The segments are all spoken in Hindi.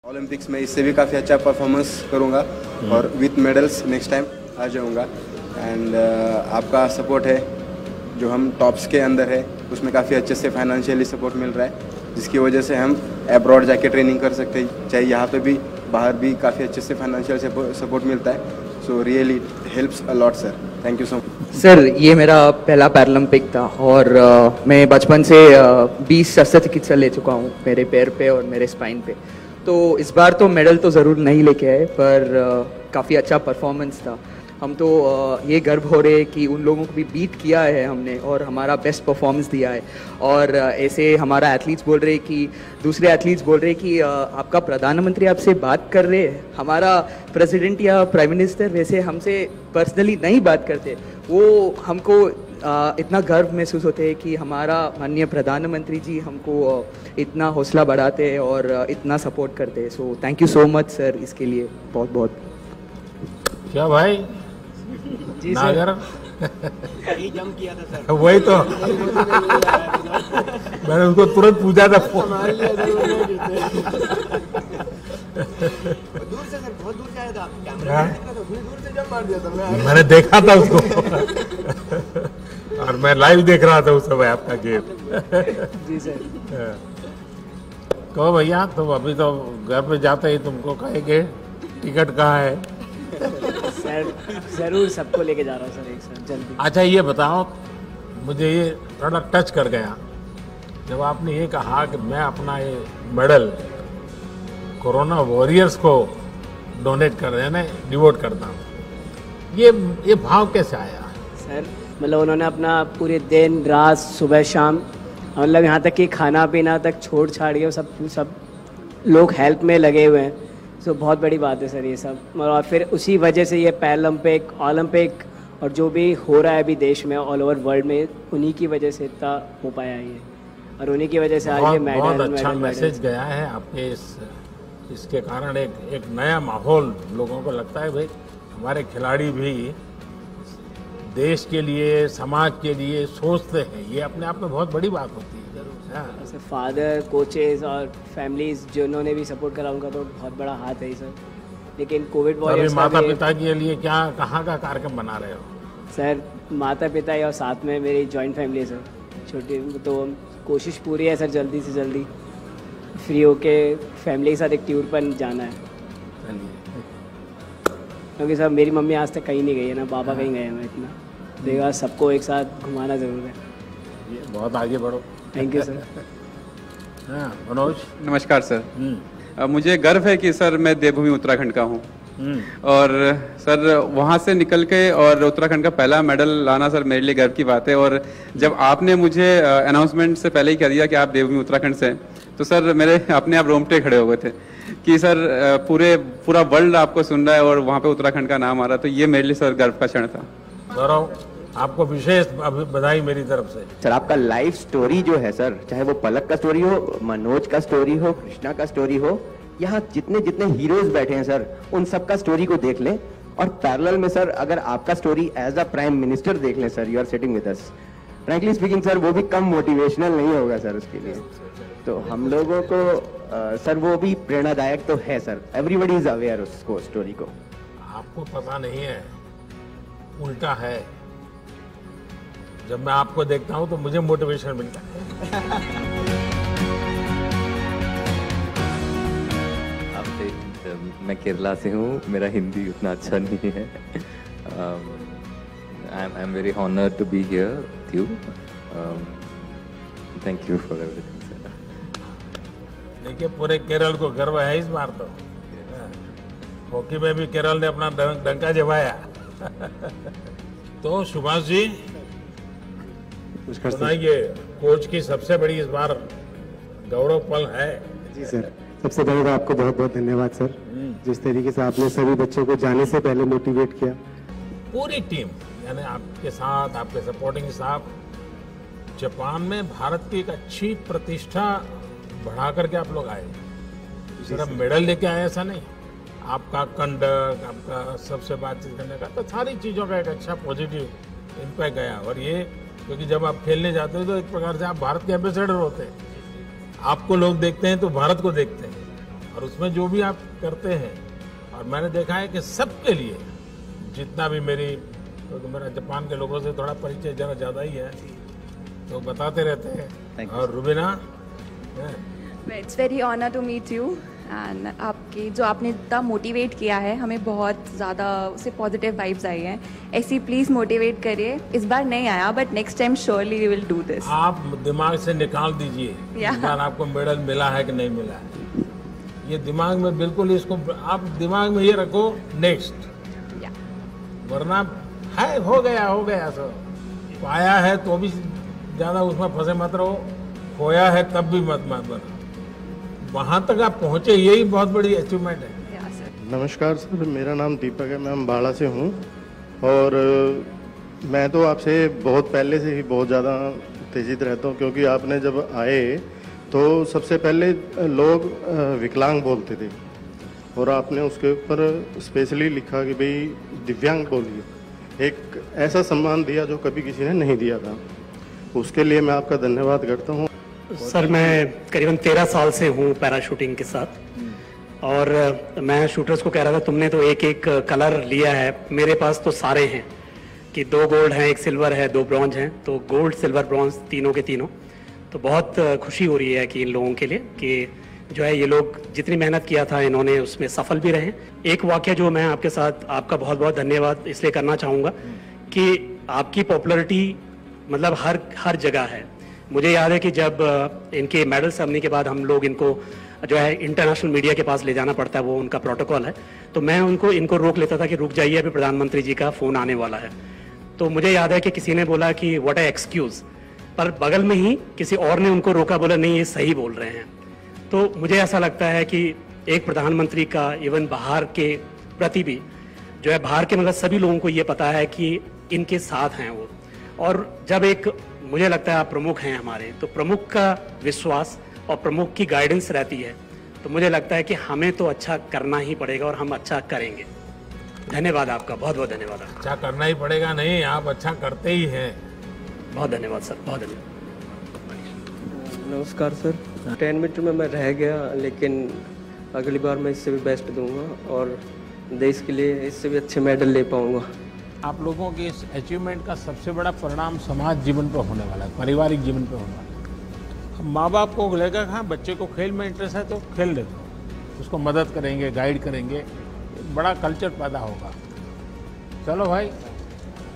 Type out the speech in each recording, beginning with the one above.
ओलंपिक्स में इससे भी काफ़ी अच्छा परफॉर्मेंस करूँगा और विथ मेडल्स नेक्स्ट टाइम आ जाऊँगा। एंड आपका सपोर्ट है जो हम टॉप्स के अंदर है उसमें काफ़ी अच्छे से फाइनेंशियली सपोर्ट मिल रहा है, जिसकी वजह से हम अब्रॉड जाके ट्रेनिंग कर सकते हैं, चाहे यहाँ पे भी बाहर भी काफ़ी अच्छे से फाइनेंशियल सपोर्ट मिलता है। So really helps a lot sir, thank you so much. Sir ये मेरा पहला पैरालंपिक था और मैं बचपन से 20 शस्त्रचिकित्सा ले चुका हूँ मेरे पैर पे और मेरे स्पाइन पे। तो इस बार तो मेडल तो ज़रूर नहीं लेके आए पर काफ़ी अच्छा परफॉर्मेंस था। हम तो ये गर्व हो रहे हैं कि उन लोगों को भी बीट किया है हमने और हमारा बेस्ट परफॉर्मेंस दिया है। और ऐसे हमारा एथलीट्स बोल रहे हैं कि दूसरे एथलीट्स बोल रहे हैं कि आपका प्रधानमंत्री आपसे बात कर रहे हैं, हमारा प्रेसिडेंट या प्राइम मिनिस्टर वैसे हमसे पर्सनली नहीं बात करते। वो हमको इतना गर्व महसूस होते हैं कि हमारा माननीय प्रधानमंत्री जी हमको इतना हौसला बढ़ाते हैं और इतना सपोर्ट करते हैं। So thank you so much sir, इसके लिए बहुत बहुत। क्या भाई जी नागर यही जम किया था सर। वही तो मैंने उसको तुरंत पूछा था दूर से सर, बहुत दूर से आया था, कैमरा में दिख रहा था, दूर से जम मार दिया था। मैंने देखा था उसको और मैं लाइव देख रहा था उस समय आपका गेम। जी सर। कहो भैया तुम अभी तो घर पे जाते ही तुमको कहेंगे टिकट कहाँ है। सर जरूर सबको लेके जा रहा हूँ सर एक साथ जल्दी। अच्छा ये बताओ, मुझे ये थोड़ा टच कर गया जब आपने ये कहा कि मैं अपना ये मेडल कोरोना वॉरियर्स को डोनेट कर यानी डिवोट करता हूँ। ये भाव कैसे आया? सर मतलब उन्होंने अपना पूरे दिन रात सुबह शाम मतलब यहाँ तक कि खाना पीना तक छोड़ छाड़ के सब लोग हेल्प में लगे हुए हैं। सो बहुत बड़ी बात है सर ये सब। और फिर उसी वजह से ये पैरालंपिक ओलंपिक और जो भी हो रहा है अभी देश में ऑल ओवर वर्ल्ड में, उन्हीं की वजह से इतना हो पाया है ये, और उन्हीं की वजह से आज ये मेडल। बहुत अच्छा मैसेज गया है आपके इसके कारण एक नया माहौल लोगों को लगता है भाई हमारे खिलाड़ी भी देश के लिए समाज के लिए सोचते हैं। ये अपने आप में बहुत बड़ी बात होती है। जैसे फादर कोचेस और फैमिलीज जिन्होंने भी सपोर्ट करा उनका तो बहुत बड़ा हाथ है सर। लेकिन कोविड वॉरियर्स माता पिता के लिए क्या कहाँ का कार्यक्रम बना रहे हो? सर माता पिता और साथ में मेरी जॉइंट फैमिली है सर छोटी, तो कोशिश पूरी है सर जल्दी से जल्दी फ्री होके फैमिली के साथ एक टूर पर जाना है। क्योंकि सर मेरी मम्मी आज तक कहीं नहीं गई है ना पापा कहीं गए हैं, इतना देखा सबको एक साथ घुमाना ज़रूर है। ये बहुत आगे बढ़ो। Thank you sir. हाँ मनोज। नमस्कार सर। मुझे गर्व है कि सर मैं देवभूमि उत्तराखंड का हूँ और सर वहाँ से निकल के और उत्तराखंड का पहला मेडल लाना सर मेरे लिए गर्व की बात है। और जब आपने मुझे अनाउंसमेंट से पहले ही कह दिया कि आप देवभूमि उत्तराखंड से, तो सर मेरे अपने आप रोंगटे खड़े हो गए थे कि सर पूरा वर्ल्ड आपको सुन रहा है और वहाँ पे उत्तराखंड का नाम आ रहा है। तो ये मेरे लिए सर गर्व का क्षण था। गौरव आपको विशेष बधाई मेरी तरफ से। सर आपका लाइफ स्टोरी जो है सर, चाहे वो पलक का स्टोरी हो, मनोज का स्टोरी हो, कृष्णा का स्टोरी हो, यहाँ जितने जितने हीरोज बैठे हैं सर उन सबका स्टोरी को देख लें। और पैरेलल में सर अगर आपका story as a prime minister देख लें sir, you are sitting with us, frankly speaking sir वो भी कम मोटिवेशनल नहीं होगा सर उसके लिए। तो हम लोगों को सर वो भी प्रेरणादायक तो है सर, एवरीबडी इज अवेयर उसको स्टोरी को। आपको पता नहीं है, उल्टा है। जब मैं आपको देखता हूं तो मुझे मोटिवेशन मिलता है। मैं केरला से हूँ, मेरा हिंदी उतना अच्छा नहीं है। I am very honoured to be here with you. Thank you for everything sir. देखिए पूरे केरल को गर्व है इस बार तो। हॉकी में भी केरल ने अपना डंका जमाया। तो सुभाष जी सुनाइए, कोच की सबसे बड़ी इस बार गौरव पल है। जी सर, सबसे पहले तो आपको बहुत बहुत धन्यवाद सर, जिस तरीके से आपने सभी बच्चों को जाने से पहले मोटिवेट किया। पूरी टीम यानी आपके साथ आपके सपोर्टिंग स्टाफ जापान में भारत की एक अच्छी प्रतिष्ठा बढ़ा करके आप लोग आए। सिर्फ मेडल लेके आए ऐसा नहीं, आपका कंडक्ट, आपका सबसे बातचीत करने का, तो सारी चीज़ों का एक अच्छा पॉजिटिव इम्पैक्ट गया। और ये क्योंकि जब आप खेलने जाते हो तो एक प्रकार से आप भारत के एम्बेसडर होते हैं। आपको लोग देखते हैं तो भारत को देखते हैं, और उसमें जो भी आप करते हैं, और मैंने देखा है कि सबके लिए, जितना भी क्योंकि मेरा जापान के लोगों से थोड़ा परिचय जरा ज़्यादा ही है, तो बताते रहते हैं। और Rubina, it's very honour to meet you and आपकी जो आपने इतना मोटिवेट किया है, हमें बहुत ज़्यादा उससे पॉजिटिव वाइब्स आई हैं। ऐसी प्लीज़ मोटिवेट करिए। इस बार नहीं आया but next time surely we will do this. आप दिमाग से निकाल दीजिए इस बार आपको मेडल मिला है कि नहीं मिला है, ये दिमाग में बिल्कुल, इसको आप दिमाग में ये रखो नेक्स्ट, वरना है हो गया सो पाया है तो भी ज़्यादा उसमें फंसे मत रहो, खोया है तब भी मत बनो, वहाँ तक आप पहुँचे, यही बहुत बड़ी अचीवमेंट है। नमस्कार सर, मेरा नाम दीपक है, मैं अम्बाड़ा से हूँ और मैं तो आपसे बहुत पहले से ही बहुत ज़्यादा उत्तेजित रहता हूँ, क्योंकि आपने जब आए तो सबसे पहले लोग विकलांग बोलते थे और आपने उसके ऊपर स्पेशली लिखा कि भाई दिव्यांग बोलिए, एक ऐसा सम्मान दिया जो कभी किसी ने नहीं दिया था। उसके लिए मैं आपका धन्यवाद करता हूँ। सर मैं करीबन 13 साल से हूँ पैराशूटिंग के साथ और मैं शूटर्स को कह रहा था तुमने तो एक एक कलर लिया है, मेरे पास तो सारे हैं कि 2 गोल्ड हैं, 1 सिल्वर है, 2 ब्रॉन्ज हैं, तो गोल्ड सिल्वर ब्रॉन्ज तीनों के तीनों। तो बहुत खुशी हो रही है कि इन लोगों के लिए कि जो है ये लोग जितनी मेहनत किया था इन्होंने उसमें सफल भी रहे। एक वाक्य जो मैं आपके साथ, आपका बहुत बहुत धन्यवाद इसलिए करना चाहूँगा कि आपकी पॉपुलैरिटी मतलब हर जगह है। मुझे याद है कि जब इनके मेडल सेरेमनी के बाद हम लोग इनको जो है इंटरनेशनल मीडिया के पास ले जाना पड़ता है, वो उनका प्रोटोकॉल है, तो मैं इनको रोक लेता था कि रुक जाइए अभी प्रधानमंत्री जी का फ़ोन आने वाला है। तो मुझे याद है कि किसी ने बोला कि व्हाट अ एक्सक्यूज़, पर बगल में ही किसी और ने उनको रोका, बोला नहीं ये सही बोल रहे हैं। तो मुझे ऐसा लगता है कि एक प्रधानमंत्री का इवन बाहर के प्रति भी जो है, बाहर के मतलब सभी लोगों को ये पता है कि इनके साथ हैं वो। और जब एक मुझे लगता है आप प्रमुख हैं हमारे, तो प्रमुख का विश्वास और प्रमुख की गाइडेंस रहती है, तो मुझे लगता है कि हमें तो अच्छा करना ही पड़ेगा और हम अच्छा करेंगे। धन्यवाद आपका, बहुत बहुत धन्यवाद। अच्छा करना ही पड़ेगा नहीं, आप अच्छा करते ही हैं। बहुत धन्यवाद सर, बहुत धन्यवाद। नमस्कार सर, 10 मिनट में मैं रह गया, लेकिन अगली बार मैं इससे भी बेस्ट दूंगा और देश के लिए इससे भी अच्छे मेडल ले पाऊंगा। आप लोगों के इस अचीवमेंट का सबसे बड़ा परिणाम समाज जीवन पर होने वाला है, पारिवारिक जीवन पर होने वाला है। माँ बाप को लगेगा हाँ बच्चे को खेल में इंटरेस्ट है तो खेल दे दो, उसको मदद करेंगे, गाइड करेंगे, बड़ा कल्चर पैदा होगा। चलो भाई,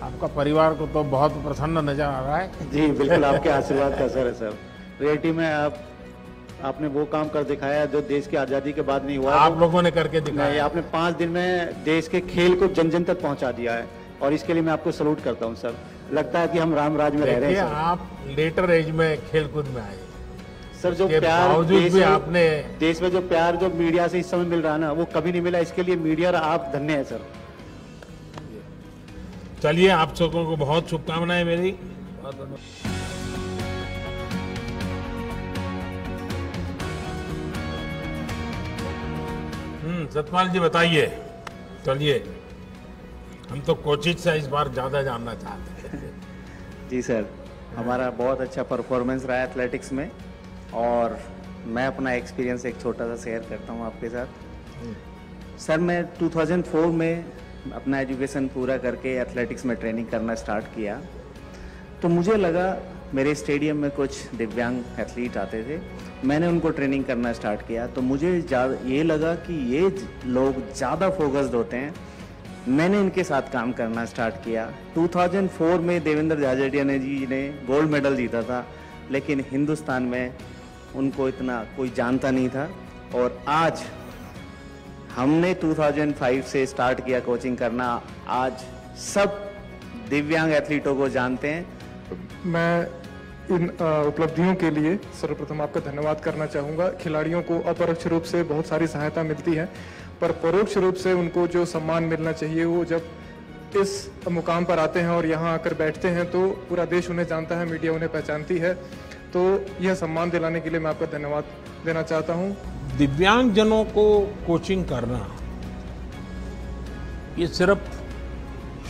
आपका परिवार को तो बहुत प्रसन्न नजर आ रहा है। जी बिल्कुल, आपके आशीर्वाद का असर है सर। रियलिटी में आपने वो काम कर दिखाया जो देश की आज़ादी के बाद नहीं हुआ। आप लोगों ने करके दिखाया। आपने 5 दिन में देश के खेल को जन जन तक पहुंचा दिया है और इसके लिए मैं आपको सलूट करता हूं सर। लगता है कि हम राम राज में रह रहे हैं सर। आप लेटर एज में खेलकूद में आए सर, जो प्यार देश में जो प्यार जो मीडिया से इस समय मिल रहा है ना, वो कभी नहीं मिला। इसके लिए मीडिया और आप धन्य है सर। चलिए, आप सबको को बहुत शुभकामनाएं मेरी। सतपाल जी बताइए। चलिए, हम तो कोचिंग से इस बार ज़्यादा जानना चाहते हैं। जी सर, हमारा बहुत अच्छा परफॉर्मेंस रहा है एथलेटिक्स में और मैं अपना एक्सपीरियंस एक छोटा सा शेयर करता हूँ आपके साथ। सर, मैं 2004 में अपना एजुकेशन पूरा करके एथलेटिक्स में ट्रेनिंग करना स्टार्ट किया, तो मुझे लगा मेरे स्टेडियम में कुछ दिव्यांग एथलीट आते थे, मैंने उनको ट्रेनिंग करना स्टार्ट किया, तो मुझे ये लगा कि ये लोग ज़्यादा फोकस्ड होते हैं। मैंने इनके साथ काम करना स्टार्ट किया। 2004 में देवेंद्र झाझड़िया जी ने गोल्ड मेडल जीता था, लेकिन हिंदुस्तान में उनको इतना कोई जानता नहीं था। और आज हमने 2005 से स्टार्ट किया कोचिंग करना, आज सब दिव्यांग एथलीटों को जानते हैं। मैं इन उपलब्धियों के लिए सर्वप्रथम आपका धन्यवाद करना चाहूँगा। खिलाड़ियों को अपरोक्ष रूप से बहुत सारी सहायता मिलती है, पर परोक्ष रूप से उनको जो सम्मान मिलना चाहिए, वो जब इस मुकाम पर आते हैं और यहाँ आकर बैठते हैं तो पूरा देश उन्हें जानता है, मीडिया उन्हें पहचानती है। तो यह सम्मान दिलाने के लिए मैं आपका धन्यवाद देना चाहता हूँ। दिव्यांगजनों को कोचिंग करना ये सिर्फ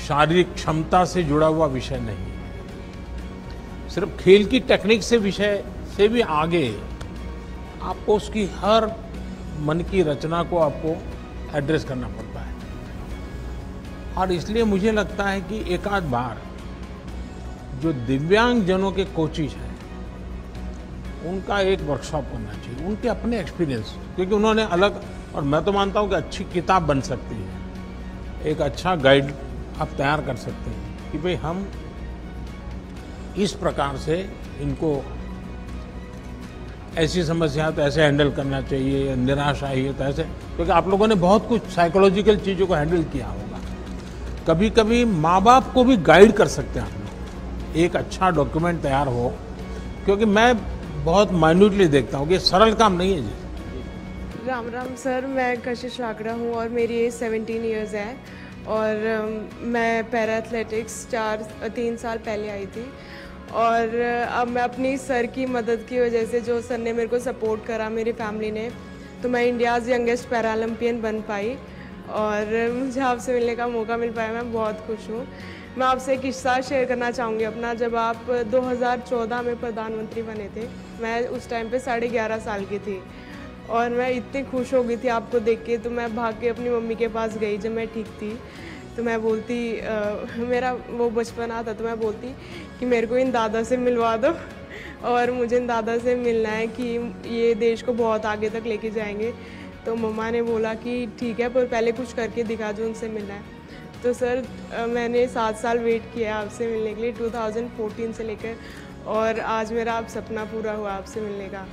शारीरिक क्षमता से जुड़ा हुआ विषय नहीं, सिर्फ खेल की टेक्निक से विषय से भी आगे आपको उसकी हर मन की रचना को आपको एड्रेस करना पड़ता है। और इसलिए मुझे लगता है कि एक आध बार जो दिव्यांग जनों के कोचिज हैं उनका एक वर्कशॉप होना चाहिए, उनके अपने एक्सपीरियंस, क्योंकि उन्होंने अलग, और मैं तो मानता हूं कि अच्छी किताब बन सकती है, एक अच्छा गाइड आप तैयार कर सकते हैं कि भाई हम इस प्रकार से इनको ऐसी समस्या तो ऐसे हैंडल करना चाहिए, निराशा आई है तो ऐसे, क्योंकि आप लोगों ने बहुत कुछ साइकोलॉजिकल चीज़ों को हैंडल किया होगा। कभी कभी माँ बाप को भी गाइड कर सकते हैं आप लोग, एक अच्छा डॉक्यूमेंट तैयार हो, क्योंकि मैं बहुत माइन्यूटली देखता हूँ कि ये काम नहीं है जी। राम राम सर, मैं कशिश लाकड़ा हूँ और मेरी एज 17 इयर्स है और मैं पैरा एथलेटिक्स 3 साल पहले आई थी और अब मैं अपनी सर की मदद की वजह से, जो सर ने मेरे को सपोर्ट करा, मेरी फैमिली ने, तो मैं इंडियाज़ यंगेस्ट पैरालंपियन बन पाई और मुझे आपसे मिलने का मौका मिल पाया। मैं बहुत खुश हूँ। मैं आपसे एक किस्सा शेयर करना चाहूँगी अपना। जब आप 2014 में प्रधानमंत्री बने थे, मैं उस टाइम पे 11.5 साल की थी और मैं इतनी खुश हो गई थी आपको देख के, तो मैं भाग के अपनी मम्मी के पास गई जब मैं ठीक थी। तो मैं बोलती, मेरा वो बचपन आता, तो मैं बोलती कि मेरे को इन दादा से मिलवा दो और मुझे इन दादा से मिलना है कि ये देश को बहुत आगे तक लेके जाएंगे। तो मम्मा ने बोला कि ठीक है, पर पहले कुछ करके दिखा जो, उनसे मिलना है। तो सर मैंने 7 साल वेट किया आपसे मिलने के लिए, 2014 से लेकर, और आज मेरा आप सपना पूरा हुआ आपसे मिलने का।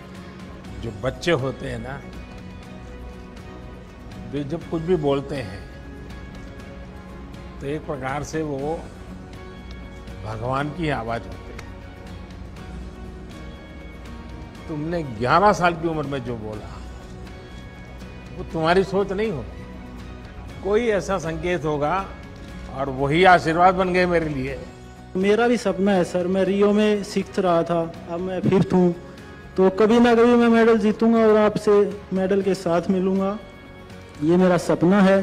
जो बच्चे होते हैं ना, वे जब कुछ भी बोलते हैं तो एक प्रकार से वो भगवान की आवाज होती है। तुमने 11 साल की उम्र में जो बोला वो तुम्हारी सोच नहीं होगी, कोई ऐसा संकेत होगा और वही आशीर्वाद बन गए मेरे लिए। मेरा भी सपना है सर, मैं रियो में 6th रहा था, अब मैं 5th हूँ, तो कभी ना कभी मैं मेडल जीतूंगा और आपसे मेडल के साथ मिलूंगा, ये मेरा सपना है।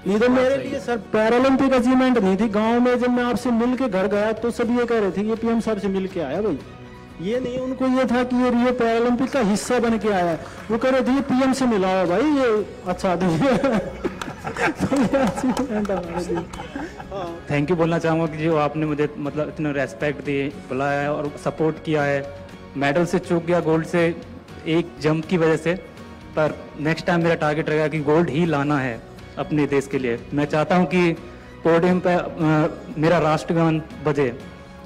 नहीं तो मेरे लिए सर पैरालंपिक अचीवमेंट नहीं थी। गांव में जब मैं आपसे मिल के घर गया तो सब ये कह रहे थे ये पीएम साहब से मिल के आया भाई, ये नहीं, उनको ये था कि ये रियो पैरालंपिक का हिस्सा बन के आया है। वो कह रहे थे ये पीएम से मिलाओ भाई, ये अच्छा आदमी। थैंक यू बोलना चाहूँगा कि जो आपने मुझे मतलब इतना रेस्पेक्ट दी, बुलाया और सपोर्ट किया है। मेडल से चूक गया, गोल्ड से एक जंप की वजह से, पर नेक्स्ट टाइम मेरा टारगेट रहेगा कि गोल्ड ही लाना है अपने देश के लिए। मैं चाहता हूँ कि पोडियम पे मेरा राष्ट्रगान बजे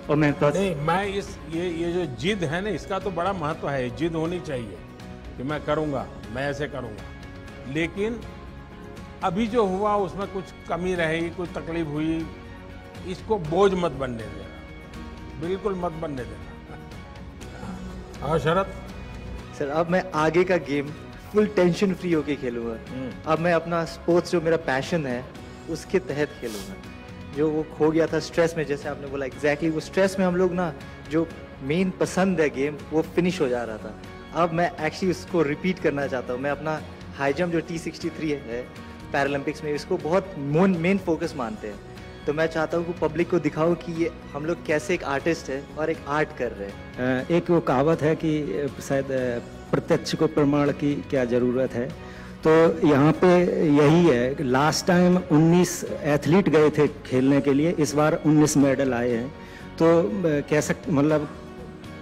और मैं बस नहीं, मैं ये जो जिद है ना, इसका तो बड़ा महत्व है। जिद होनी चाहिए कि मैं करूँगा, मैं ऐसे करूँगा, लेकिन अभी जो हुआ उसमें कुछ कमी रही, कुछ तकलीफ हुई, इसको बोझ मत बनने देना, बिल्कुल मत बनने देना। हाँ शरद सर, अब मैं आगे का गेम फुल टेंशन फ्री होके खेलूंगा। अब मैं अपना स्पोर्ट्स जो मेरा पैशन है उसके तहत खेलूंगा। जो वो खो गया था स्ट्रेस में, जैसे आपने बोला एग्जैक्टली, वो स्ट्रेस में हम लोग ना, जो मेन पसंद है गेम, वो फिनिश हो जा रहा था। अब मैं एक्चुअली उसको रिपीट करना चाहता हूँ। मैं अपना हाई जंप जो T63 है पैरालंपिक्स में, इसको बहुत मेन फोकस मानते हैं। तो मैं चाहता हूँ कि पब्लिक को दिखाऊं कि ये हम लोग कैसे एक आर्टिस्ट है और एक आर्ट कर रहे हैं। एक वो कहावत है कि शायद प्रत्यक्ष को प्रमाण की क्या ज़रूरत है, तो यहाँ पे यही है। लास्ट टाइम 19 एथलीट गए थे खेलने के लिए, इस बार 19 मेडल आए हैं। तो कह सकते मतलब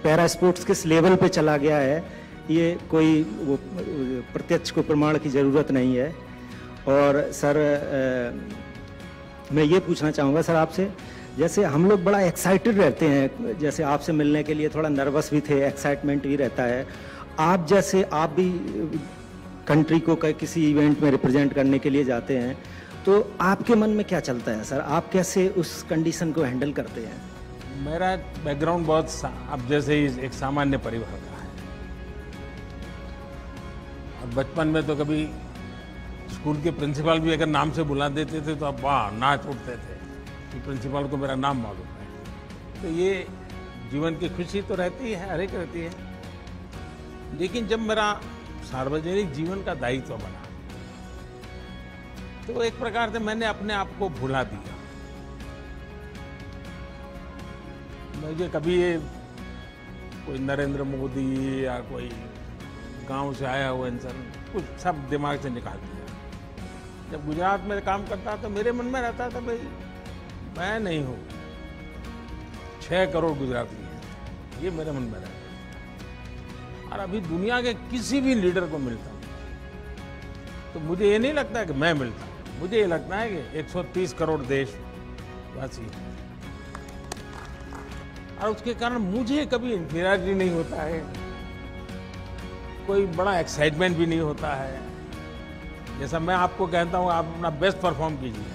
पैरा स्पोर्ट्स किस लेवल पे चला गया है, ये कोई वो प्रत्यक्ष को प्रमाण की ज़रूरत नहीं है। और सर मैं ये पूछना चाहूँगा सर आपसे, जैसे हम लोग बड़ा एक्साइटेड रहते हैं, जैसे आपसे मिलने के लिए थोड़ा नर्वस भी थे, एक्साइटमेंट भी रहता है। आप जैसे आप भी कंट्री को किसी इवेंट में रिप्रेजेंट करने के लिए जाते हैं, तो आपके मन में क्या चलता है सर, आप कैसे उस कंडीशन को हैंडल करते हैं? मेरा बैकग्राउंड बहुत अब जैसे ही एक सामान्य परिवार का है, और बचपन में तो कभी स्कूल के प्रिंसिपल भी अगर नाम से बुला देते थे तो अब वाह नाच उठते थे कि प्रिंसिपल को मेरा नाम मालूम है। तो ये जीवन की खुशी तो रहती है, हर एक रहती है, लेकिन जब मेरा सार्वजनिक जीवन का दायित्व बना तो एक प्रकार से मैंने अपने आप को भुला दिया। मुझे कभी ये कोई नरेंद्र मोदी या कोई गांव से आया हुआ इंसान, कुछ सब दिमाग से निकाल दिया। जब गुजरात में काम करता तो मेरे मन में रहता था भाई मैं नहीं हूँ, 6 करोड़ गुजराती हैं, ये मेरे मन में रहता। और अभी दुनिया के किसी भी लीडर को मिलता तो मुझे ये नहीं लगता कि मैं मिलता, मुझे ये लगता है कि 130 करोड़ देशवासी हैं और उसके कारण मुझे कभी इंफीरियरिटी नहीं होता है, कोई बड़ा एक्साइटमेंट भी नहीं होता है। जैसा मैं आपको कहता हूँ आप अपना बेस्ट परफॉर्म कीजिए,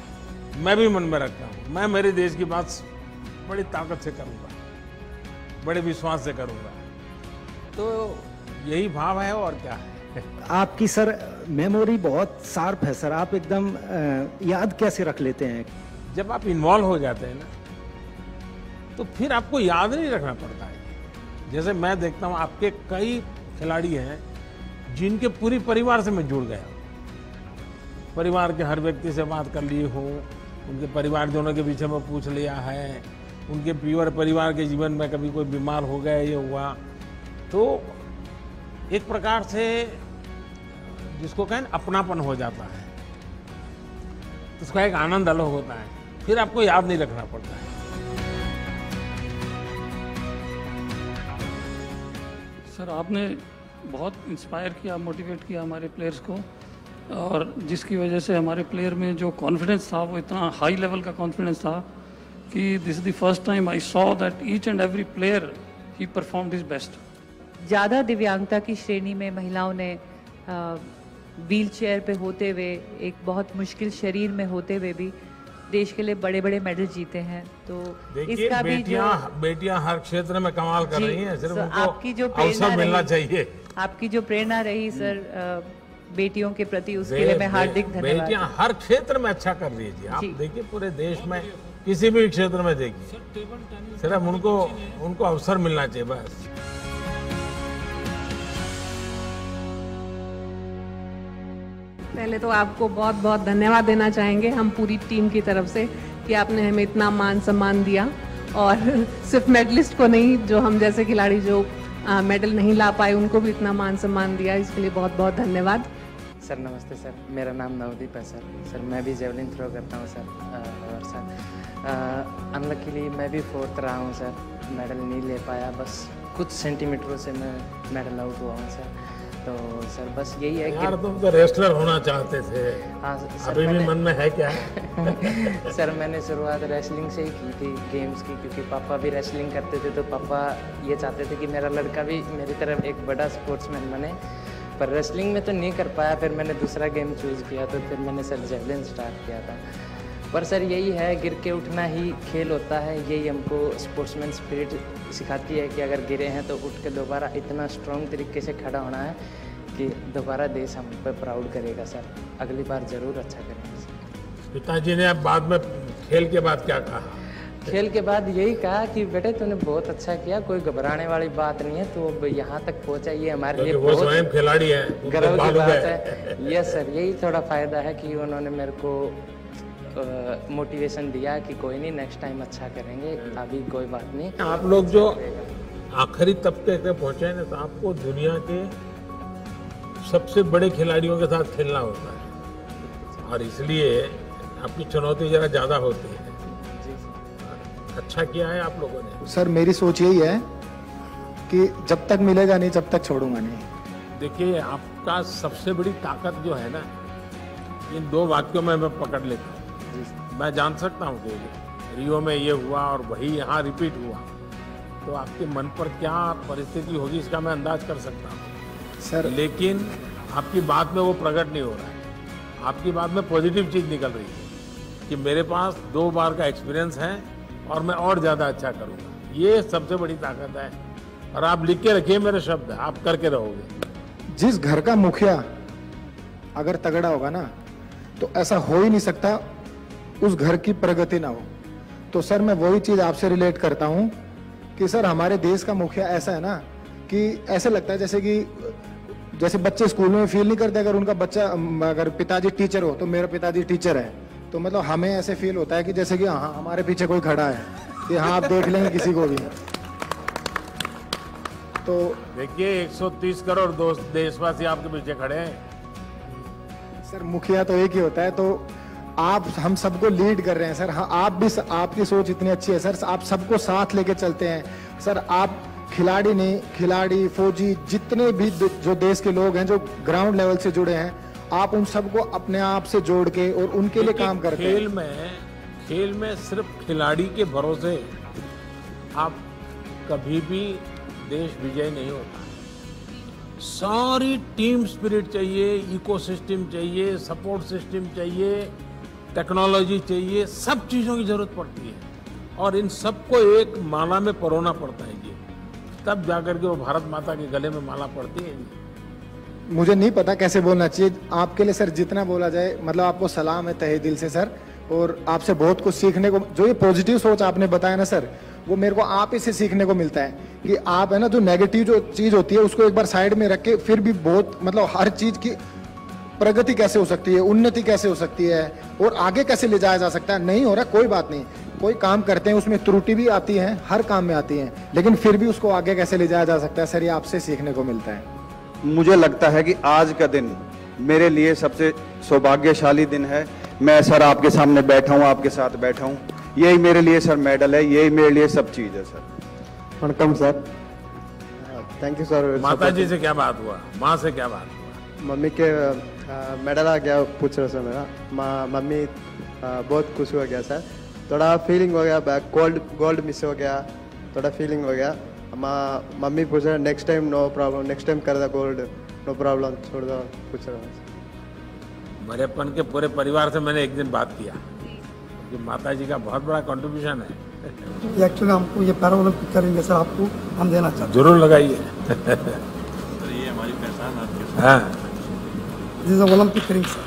मैं भी मन में रखता हूँ, मैं मेरे देश की बात बड़ी ताकत से करूँगा, बड़े विश्वास से करूँगा, तो यही भाव है और क्या है। आपकी सर मेमोरी बहुत शार्प है सर, आप एकदम याद कैसे रख लेते हैं? जब आप इन्वॉल्व हो जाते हैं ना तो फिर आपको याद नहीं रखना पड़ता है। जैसे मैं देखता हूँ आपके कई खिलाड़ी हैं जिनके पूरी परिवार से मैं जुड़ गया, परिवार के हर व्यक्ति से बात कर ली हूँ, उनके परिवारजनों के पीछे में पूछ लिया है, उनके प्योर परिवार के जीवन में कभी कोई बीमार हो गया ये हुआ, तो एक प्रकार से जिसको कहें अपनापन हो जाता है, तो उसका एक आनंद अलग होता है, फिर आपको याद नहीं रखना पड़ता है। सर आपने बहुत इंस्पायर किया, मोटिवेट किया हमारे प्लेयर्स को, और जिसकी वजह से हमारे प्लेयर में जो कॉन्फिडेंस था वो इतना हाई लेवल का कॉन्फिडेंस था कि this is the first time I saw that each and every player he performed his best. ज़्यादा दिव्यांगता की श्रेणी में महिलाओं ने व्हील चेयर पे होते हुए, एक बहुत मुश्किल शरीर में होते हुए भी देश के लिए बड़े बड़े मेडल जीते हैं। तो इसका भी बेटियां हर क्षेत्र में कमाल कर रही हैं, सिर्फ उनको आपकी जो अवसर मिलना चाहिए। आपकी जो प्रेरणा रही सर बेटियों के प्रति, उसके लिए मैं हार्दिक धन्यवाद। बेटियां हर क्षेत्र में अच्छा कर रही है। आप देखिए पूरे देश में किसी भी क्षेत्र में देखिए, सिर्फ उनको अवसर मिलना चाहिए बस। पहले तो आपको बहुत बहुत धन्यवाद देना चाहेंगे हम पूरी टीम की तरफ से कि आपने हमें इतना मान सम्मान दिया, और सिर्फ मेडलिस्ट को नहीं, जो हम जैसे खिलाड़ी जो मेडल नहीं ला पाए उनको भी इतना मान सम्मान दिया, इसके लिए बहुत बहुत धन्यवाद। सर नमस्ते सर, मेरा नाम नवदीप है सर मैं भी जेवलिन थ्रो करता हूँ सर, और सर अनलकीली मैं भी 4th रहा हूँ सर, मेडल नहीं ले पाया, बस कुछ सेंटीमीटरों से मैं मेडल आउट हुआ हूँ सर। तो सर बस यही है यार तुम तो रेसलर होना चाहते थे। हाँ सर, अभी भी मन में है क्या? सर मैंने शुरुआत रेसलिंग से ही की थी गेम्स की, क्योंकि पापा भी रेसलिंग करते थे, तो पापा ये चाहते थे कि मेरा लड़का भी मेरी तरफ एक बड़ा स्पोर्ट्समैन बने, पर रेसलिंग में तो नहीं कर पाया। फिर मैंने दूसरा गेम चूज़ किया, तो फिर मैंने सर जेवलिन स्टार्ट किया था। पर सर यही है, गिर के उठना ही खेल होता है, यही हमको स्पोर्ट्समैन स्पिरिट सिखाती है कि अगर गिरे हैं तो उठ के दोबारा इतना स्ट्रॉन्ग तरीके से खड़ा होना है कि दोबारा देश हम पे प्राउड करेगा सर, अगली बार ज़रूर अच्छा करेंगे सर। पिताजी ने अब बाद में खेल के बाद क्या कहा? खेल के बाद यही कहा कि बेटे तूने बहुत अच्छा किया, कोई घबराने वाली बात नहीं है, तो अब यहाँ तक पहुँचा, ये हमारे लिए वो स्वयं खिलाड़ी है, गर्व की बात है। यस सर, यही थोड़ा फ़ायदा है कि उन्होंने मेरे को मोटिवेशन दिया कि कोई नहीं, नेक्स्ट टाइम अच्छा करेंगे, अभी कोई बात नहीं। आप लोग जो आखिरी तबके पे पहुँचे हैं तो आपको दुनिया के सबसे बड़े खिलाड़ियों के साथ खेलना होता है, और इसलिए आपकी चुनौती जरा ज़्यादा होती है। अच्छा किया है आप लोगों ने। सर मेरी सोच यही है कि जब तक मिलेगा नहीं तब तक छोड़ूंगा नहीं। देखिए आपका सबसे बड़ी ताकत जो है ना, इन 2 वाक्यों में मैं पकड़ लेता हूँ। मैं जान सकता हूँ कि रियो में ये हुआ और वही यहाँ रिपीट हुआ, तो आपके मन पर क्या परिस्थिति होगी इसका मैं अंदाज कर सकता हूँ सर, लेकिन आपकी बात में वो प्रकट नहीं हो रहा है। आपकी बात में पॉजिटिव चीज़ निकल रही है कि मेरे पास 2 बार का एक्सपीरियंस है और मैं और ज़्यादा अच्छा करूँगा। ये सबसे बड़ी ताकत है, और आप लिख के रखिए मेरे शब्द, आप करके रहोगे। जिस घर का मुखिया अगर तगड़ा होगा ना, तो ऐसा हो ही नहीं सकता उस घर की प्रगति ना हो। तो सर मैं वही चीज़ आपसे रिलेट करता हूँ कि सर हमारे देश का मुखिया ऐसा है ना कि ऐसे लगता है जैसे बच्चे स्कूल में फील नहीं करते अगर उनका बच्चा, अगर पिताजी टीचर हो तो मेरा पिताजी टीचर है, तो मतलब हमें ऐसे फील होता है कि जैसे कि हाँ हमारे पीछे कोई खड़ा है, कि हाँ आप देख लेंगे किसी को भी। तो देखिए 130 करोड़ दोस्त देशवासी आपके पीछे खड़े हैं। सर मुखिया तो एक ही होता है, तो आप हम सबको लीड कर रहे हैं सर। हाँ, आप भी, आपकी सोच इतनी अच्छी है सर, आप सबको साथ लेके चलते हैं सर। आप खिलाड़ी नहीं, खिलाड़ी, फौजी, जितने भी जो देश के लोग हैं जो ग्राउंड लेवल से जुड़े हैं, आप उन सबको अपने आप से जोड़ के और उनके लिए काम करते हैं। खेल में सिर्फ खिलाड़ी के भरोसे आप कभी भी देश विजय नहीं होता। सारी टीम स्पिरिट चाहिए, इकोसिस्टम चाहिए, सपोर्ट सिस्टम चाहिए, टेक्नोलॉजी चाहिए, सब चीज़ों की जरूरत पड़ती है और इन सबको एक माला में परोना पड़ता है जी, तब जाकर के वो भारत माता के गले में माला पड़ती है जी। मुझे नहीं पता कैसे बोलना चाहिए आपके लिए सर, जितना बोला जाए मतलब आपको सलाम है तहे दिल से सर, और आपसे बहुत कुछ सीखने को, जो ये पॉजिटिव सोच आपने बताया ना सर, वो मेरे को आप ही से सीखने को मिलता है कि आप है ना जो नेगेटिव जो चीज होती है उसको एक बार साइड में रख के फिर भी बहुत मतलब हर चीज की प्रगति कैसे हो सकती है, उन्नति कैसे हो सकती है और आगे कैसे ले जाया जा सकता है। नहीं हो रहा कोई बात नहीं, कोई काम करते हैं उसमें त्रुटि भी आती है, हर काम में आती है, लेकिन फिर भी उसको आगे कैसे ले जाया जा सकता है सर, ये आपसे सीखने को मिलता है। मुझे लगता है कि आज का दिन मेरे लिए सबसे सौभाग्यशाली दिन है। मैं सर आपके सामने बैठा हूँ, आपके साथ बैठा हूँ, यही मेरे लिए सर मेडल है, यही मेरे लिए सब चीज है sir. Vanakkam sir, thank you sir. माता जी से क्या बात हुआ, माँ से क्या बात हुआ? मम्मी के मेडल आ गया पूछ रहे सर मेरा, मम्मी बहुत खुश हो गया सर, थोड़ा फीलिंग हो गया, गोल्ड मिस हो गया, थोड़ा फीलिंग हो गया। मम्मी पूछ रहे next time no problem, next time कर दो गोल्ड, नो प्रॉब्लम, छोड़ दो, पूछ रहा। मेरेपन के पूरे परिवार से मैंने एक दिन बात किया कि माता जी का बहुत बड़ा कंट्रीब्यूशन है। एक्चुअली हमको ये पैरा ओलंपिक करेंगे सर, आपको हम देना चाहते हैं। जरूर लगाइए। सर ये हमारी पहचान आपके हाँ, दिस इज ओलंपिक करेंगे सर।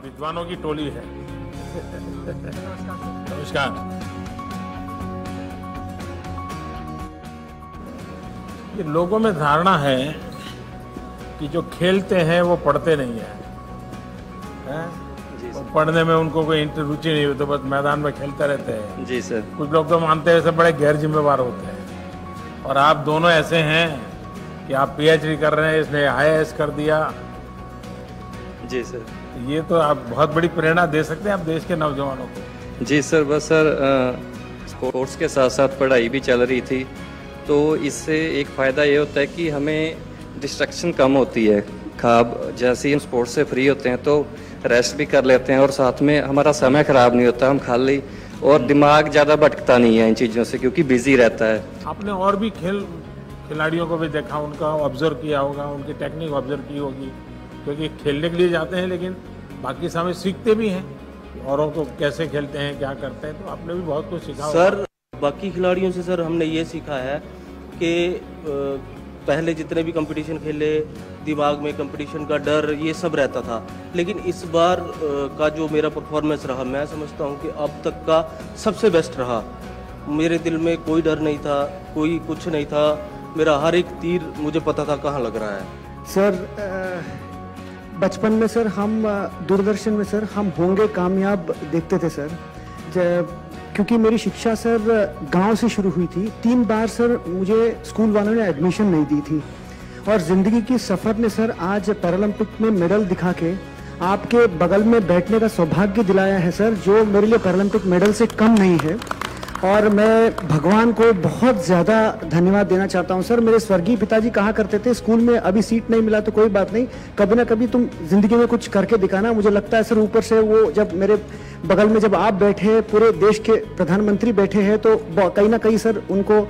विद्वानों की टोली है। नमस्कार। ये लोगों में धारणा है कि जो खेलते हैं वो पढ़ते नहीं हैं, वो पढ़ने में उनको कोई रुचि नहीं होती, बस मैदान में खेलते रहते हैं। जी सर। कुछ लोग तो मानते हैं बड़े गैर जिम्मेवार होते हैं, और आप दोनों ऐसे हैं कि आप पीएचडी कर रहे हैं, इसने आईएएस कर दिया। जी सर। ये तो आप बहुत बड़ी प्रेरणा दे सकते हैं आप देश के नौजवानों को। जी सर, बस सर स्पोर्ट्स के साथ साथ पढ़ाई भी चल रही थी, तो इससे एक फ़ायदा ये होता है कि हमें डिस्ट्रैक्शन कम होती है। खाब जैसे ही हम स्पोर्ट्स से फ्री होते हैं तो रेस्ट भी कर लेते हैं और साथ में हमारा समय ख़राब नहीं होता, हम खाली और दिमाग ज़्यादा भटकता नहीं है इन चीज़ों से, क्योंकि बिजी रहता है। आपने और भी खिलाड़ियों को भी देखा, उनका ऑब्जर्व किया होगा, उनकी टेक्निक ऑब्जर्व की होगी, क्योंकि खेलने के लिए जाते हैं लेकिन बाकी समय सीखते भी हैं, औरों को कैसे खेलते हैं, क्या करते हैं, तो आपने भी बहुत कुछ सीखा होगा। सर बाकी खिलाड़ियों से सर हमने ये सीखा है कि पहले जितने भी कंपटीशन खेले दिमाग में कंपटीशन का डर ये सब रहता था, लेकिन इस बार का जो मेरा परफॉर्मेंस रहा मैं समझता हूँ कि अब तक का सबसे बेस्ट रहा। मेरे दिल में कोई डर नहीं था, कोई कुछ नहीं था, मेरा हर एक तीर मुझे पता था कहाँ लग रहा है। सर बचपन में सर हम दूरदर्शन में सर हम होंगे कामयाब देखते थे सर, क्योंकि मेरी शिक्षा सर गांव से शुरू हुई थी। 3 बार सर मुझे स्कूल वालों ने एडमिशन नहीं दी थी, और ज़िंदगी की सफ़र ने सर आज पैरालंपिक में मेडल दिखा के आपके बगल में बैठने का सौभाग्य दिलाया है सर, जो मेरे लिए पैरालंपिक मेडल से कम नहीं है। और मैं भगवान को बहुत ज़्यादा धन्यवाद देना चाहता हूँ सर। मेरे स्वर्गीय पिताजी कहा करते थे स्कूल में अभी सीट नहीं मिला तो कोई बात नहीं, कभी ना कभी तुम जिंदगी में कुछ करके दिखाना। मुझे लगता है सर ऊपर से वो जब मेरे बगल में जब आप बैठे, पूरे देश के प्रधानमंत्री बैठे हैं, तो कहीं ना कहीं सर उनको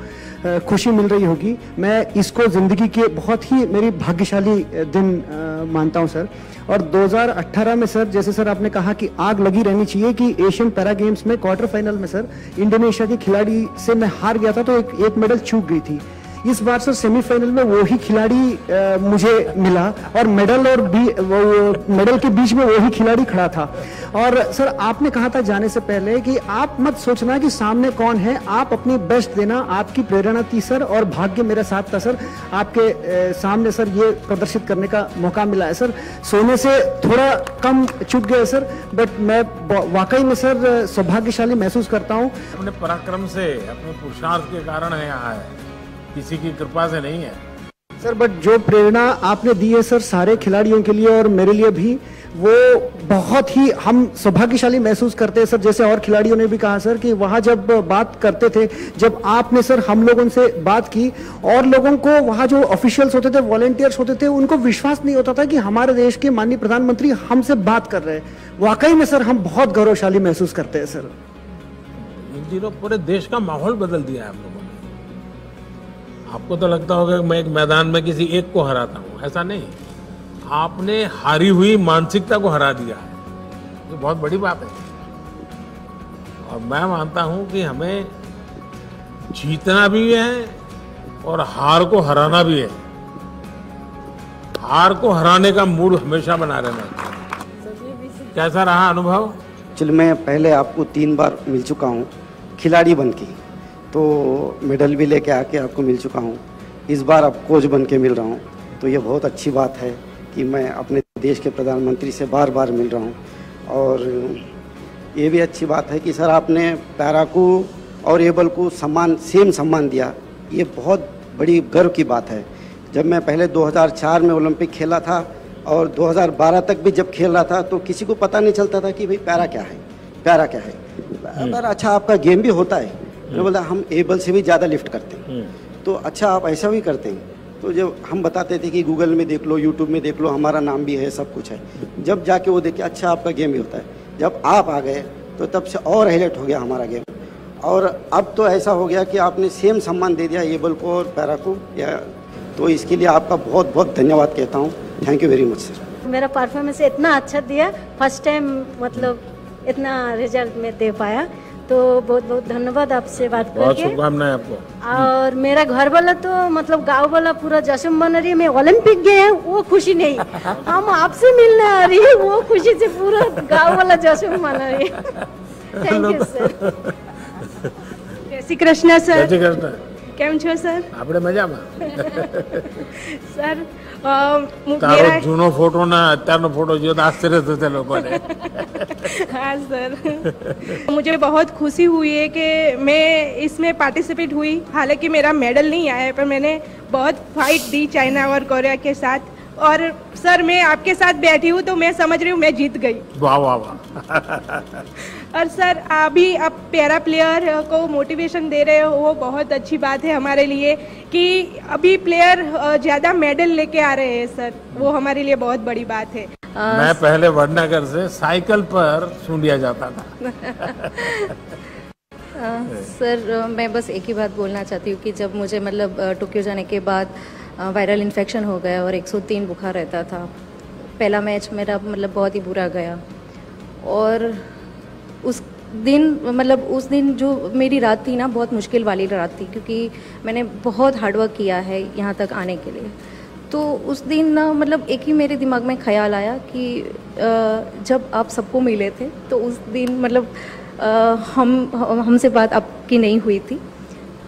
खुशी मिल रही होगी। मैं इसको ज़िंदगी के बहुत ही मेरी भाग्यशाली दिन मानता हूँ सर। और 2018 में सर जैसे सर आपने कहा कि आग लगी रहनी चाहिए कि एशियन पैरा गेम्स में क्वार्टर फाइनल में सर इंडोनेशिया के खिलाड़ी से मैं हार गया था, तो एक मेडल चूक गई थी। इस बार सर सेमीफाइनल में वो ही खिलाड़ी मुझे मिला और मेडल के बीच में वो ही खिलाड़ी खड़ा था। और सर आपने कहा था जाने से पहले कि आप मत सोचना कि सामने कौन है, आप अपनी बेस्ट देना, आपकी प्रेरणा थी सर और भाग्य मेरे साथ था सर। आपके सामने सर ये प्रदर्शित करने का मौका मिला है सर। सोने से थोड़ा कम चूक गए सर, बट मैं वाकई में सर सौभाग्यशाली महसूस करता हूँ। अपने पराक्रम से, अपने पुरुषार्थ के कारण है यहाँ है, किसी की कृपा से नहीं है सर। बट जो प्रेरणा आपने दी है सर सारे खिलाड़ियों के लिए और मेरे लिए भी, वो बहुत ही हम सौभाग्यशाली महसूस करते हैं सर। जैसे और खिलाड़ियों ने भी कहा सर कि वहां जब बात करते थे, जब आपने सर हम लोगों से बात की और लोगों को वहां जो ऑफिशियल्स होते थे, वॉलंटियर्स होते थे, उनको विश्वास नहीं होता था कि हमारे देश के माननीय प्रधानमंत्री हमसे बात कर रहे हैं। वाकई में सर हम बहुत गौरवशाली महसूस करते हैं सर। इन दिनों पूरे देश का माहौल बदल दिया है आप लोगों ने। आपको तो लगता होगा कि मैं एक मैदान में किसी एक को हराता हूँ, ऐसा नहीं। आपने हारी हुई मानसिकता को हरा दिया है, ये बहुत बड़ी बात है। और मैं मानता हूँ कि हमें जीतना भी है और हार को हराना भी है। हार को हराने का मूड हमेशा बना रहना चाहिए। कैसा रहा अनुभव? चल मैं पहले आपको 3 बार मिल चुका हूँ खिलाड़ी बन के, तो मेडल भी लेके आके आपको मिल चुका हूँ। इस बार अब कोच बन के मिल रहा हूँ, तो ये बहुत अच्छी बात है कि मैं अपने देश के प्रधानमंत्री से बार बार मिल रहा हूँ। और ये भी अच्छी बात है कि सर आपने पैरा को और एबल को सेम सम्मान दिया, ये बहुत बड़ी गर्व की बात है। जब मैं पहले 2004 में ओलंपिक खेला था और 2012 तक भी जब खेल रहा था, तो किसी को पता नहीं चलता था कि भाई पैरा क्या है, पैरा क्या है। अगर अच्छा आपका गेम भी होता है, मैं बोला हम एबल से भी ज़्यादा लिफ्ट करते हैं, तो अच्छा आप ऐसा भी करते हैं। तो जब हम बताते थे कि गूगल में देख लो, यूट्यूब में देख लो, हमारा नाम भी है, सब कुछ है। जब जाके वो देखे अच्छा आपका गेम भी होता है, जब आप आ गए तो तब से और हाईलाइट हो गया हमारा गेम। और अब तो ऐसा हो गया कि आपने सेम सम्मान दे दिया एबल को और पैरा को, या तो इसके लिए आपका बहुत बहुत धन्यवाद कहता हूँ। Thank you very much sir. मेरा परफॉर्मेंस इतना अच्छा दिया, फर्स्ट टाइम मतलब इतना रिजल्ट में दे पाया, तो बहुत बहुत धन्यवाद आपसे बात करके। बहुत शुभकामनाएं आपको। और मेरा घर वाला तो मतलब गांव वाला पूरा जश्न मना रही है। मैं ओलंपिक गए हैं वो खुशी नहीं, हम आपसे मिलने आ रही है वो खुशी से पूरा गांव वाला जश्न मना रही है। Thank you sir. जय श्री कृष्ण सर। जय श्री कृष्ण। કેમ છો સર? આપણે મજામાં સર તારો જૂનો ફોટો ના અત્યારનો ફોટો જો તો આશ્ચર્ય થશે લોકોને। हाँ सर, मुझे बहुत खुशी हुई है कि मैं इसमें पार्टिसिपेट हुई। हालांकि मेरा मेडल नहीं आया है, पर मैंने बहुत फाइट दी चाइना और कोरिया के साथ। और सर मैं आपके साथ बैठी हूँ तो मैं समझ रही हूँ मैं जीत गई। वाह वाह वाह। और सर अभी आप पैरा प्लेयर को मोटिवेशन दे रहे हो, वो बहुत अच्छी बात है हमारे लिए कि अभी प्लेयर ज़्यादा मेडल लेके आ रहे हैं सर, वो हमारे लिए बहुत बड़ी बात है। मैं पहले वडनगर से साइकिल पर सूंढिया जाता था। सर मैं बस एक ही बात बोलना चाहती हूँ कि जब मुझे मतलब टोक्यो जाने के बाद वायरल इन्फेक्शन हो गया और 103 बुखार रहता था। पहला मैच मेरा मतलब बहुत ही बुरा गया और उस दिन जो मेरी रात थी ना, बहुत मुश्किल वाली रात थी, क्योंकि मैंने बहुत हार्डवर्क किया है यहाँ तक आने के लिए। तो उस दिन ना मतलब एक ही मेरे दिमाग में ख्याल आया कि जब आप सबको मिले थे तो उस दिन मतलब हमसे बात आपकी नहीं हुई थी।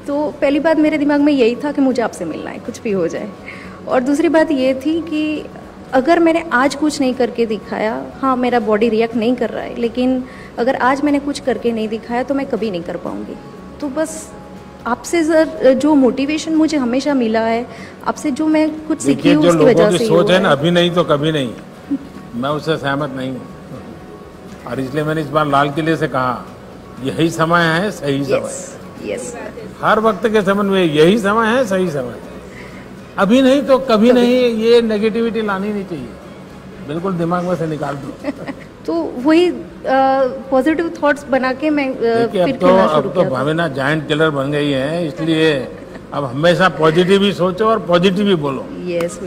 तो पहली बात मेरे दिमाग में यही था कि मुझे आपसे मिलना है, कुछ भी हो जाए। और दूसरी बात ये थी कि अगर मैंने आज कुछ नहीं करके दिखाया, हाँ मेरा बॉडी रिएक्ट नहीं कर रहा है, लेकिन अगर आज मैंने कुछ करके नहीं दिखाया तो मैं कभी नहीं कर पाऊँगी। तो बस आपसे सर जो मोटिवेशन मुझे हमेशा मिला है, आपसे जो मैं कुछ सीखी हूँ उसकी वजह से सोच है ना, अभी नहीं तो कभी नहीं, मैं उससे सहमत नहीं हूँ। और इसलिए मैंने इस बार लाल किले से कहा यही समय है, सही समय। यस हर वक्त के समय में यही समय है, सही समय। अभी नहीं तो कभी नहीं, ये नेगेटिविटी लानी नहीं चाहिए, बिल्कुल दिमाग में से निकाल दो। तो वही पॉजिटिव थॉट्स बना के मैं फिर खेलना शुरू किया। अब तो भावना जायंट किलर बन गई है, इसलिए अब हमेशा पॉजिटिव ही सोचो और पॉजिटिव ही बोलो। यस